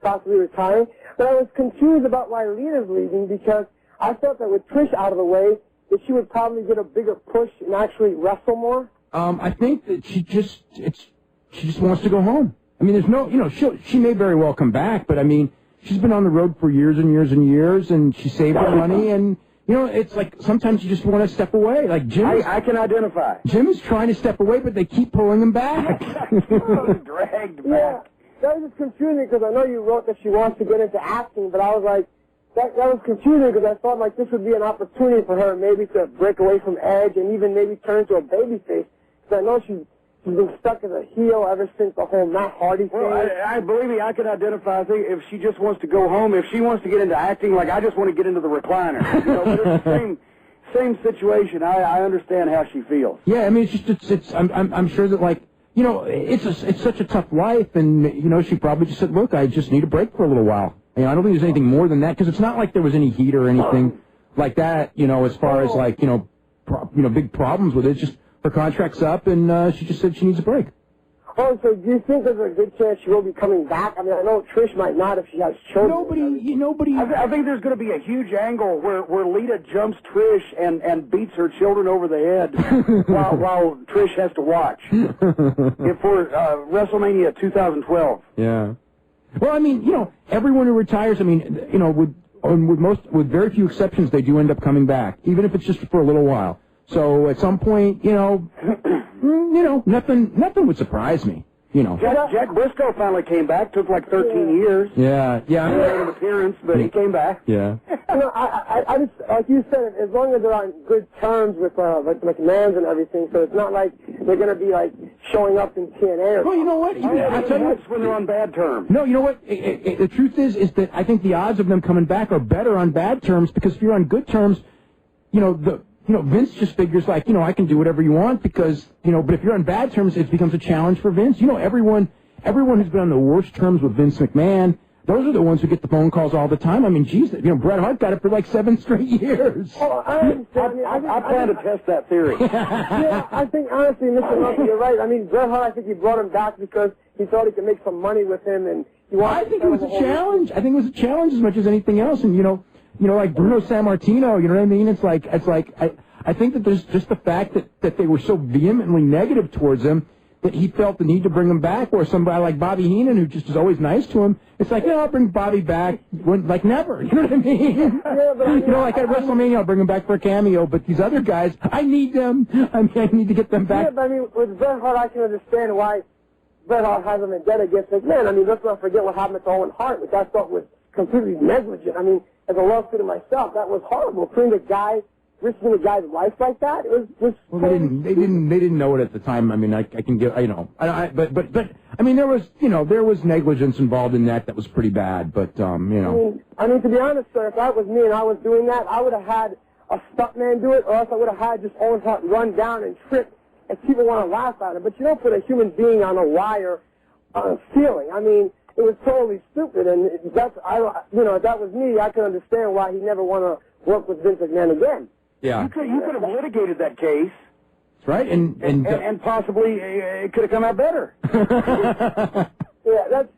possibly retiring. But I was confused about why Lita's leaving, because I thought that with Trish out of the way, that she would probably get a bigger push and actually wrestle more. I think that she just wants to go home. I mean, there's no, she may very well come back, but I mean, she's been on the road for years and years and years, and she saved her money, and it's like sometimes you just want to step away. Like Jim, I can identify. Jim is trying to step away, but they keep pulling him back. Dragged back. Yeah, that was just confusing because I know you wrote that she wants to get into acting, but I was like, that was confusing because I thought like this would be an opportunity for her maybe to break away from Edge and even maybe turn into a babyface. Because I know she's been stuck as a heel ever since the whole Matt Hardy thing. Well, I believe me, I can identify. I think if she just wants to go home, if she wants to get into acting, like I just want to get into the recliner. But it's the same situation. I understand how she feels. Yeah, I mean, I'm sure that like, it's such a tough life, and she probably just said, look, I just need a break for a little while. I don't think there's anything more than that, because it's not like there was any heat or anything like that, as far as like, big problems with it. It's just her contract's up, and she just said she needs a break. Oh, so do you think there's a good chance she will be coming back? I mean, I know Trish might not if she has children. Nobody. I think there's going to be a huge angle where Lita jumps Trish and beats her children over the head while Trish has to watch for WrestleMania 2012. Yeah. Well, I mean, everyone who retires, I mean, with very few exceptions, they do end up coming back, even if it's just for a little while. So at some point, nothing would surprise me. Jack Briscoe finally came back. Took like 13 years. Yeah. Made an appearance, but he came back. Yeah. I just, like you said, as long as they're on good terms with like McMahon's and everything, so it's not like they're going to be like showing up in TNA. Well, you know what? I tell you what, when they're on bad terms. No, you know what? The truth is that I think the odds of them coming back are better on bad terms, because if you're on good terms, Vince just figures like, I can do whatever you want because, but if you're on bad terms, it becomes a challenge for Vince. Everyone who's been on the worst terms with Vince McMahon, those are the ones who get the phone calls all the time. I mean, geez, Bret Hart got it for like 7 straight years. Oh, I understand. I plan to test that theory. Yeah, I think, honestly, Mr. Murphy, you're right. I mean, Bret Hart, I think he brought him back because he thought he could make some money with him, and he wanted I think it was a challenge. I think it was a challenge as much as anything else, and, like Bruno Sammartino, you know what I mean? It's like I think that there's just the fact that they were so vehemently negative towards him that he felt the need to bring him back, or somebody like Bobby Heenan, who just is always nice to him. It's like, I'll bring Bobby back, like never. You know what I mean? Yeah, but like at WrestleMania, I'll bring him back for a cameo, but these other guys, I need them. I need to get them back. Yeah, but I mean, with Bret Hart, I can understand why Bret Hart has a vendetta against McMahon. I mean, let's not forget what happened to Owen Hart, which I thought was completely negligent. I mean, as a lawsuit to myself, that was horrible. Risking a guy's life like that, it was. Well, they didn't know it at the time. I mean, I can get, but I mean, there was negligence involved in that was pretty bad. But I mean, to be honest, sir, if that was me and I was doing that, I would have had a stuntman do it, or else I would have had just Owen Hart run down and trip, and people want to laugh at it. But you don't put a human being on a wire on a ceiling. I mean, it was totally stupid, and if that was me, I can understand why he never want to work with Vince McMahon again. Yeah. You could have litigated that case. That's right, and possibly it could have come out better. Yeah, that's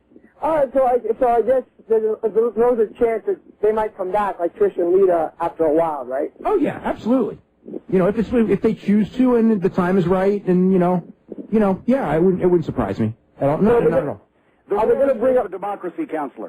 all right. So I guess there's a chance that they might come back, like Trish and Lita, after a while, right? Oh yeah, absolutely. If they choose to, and the time is right, and yeah, it wouldn't surprise me at all. No, not at all. Are they going to bring up a democracy counselor?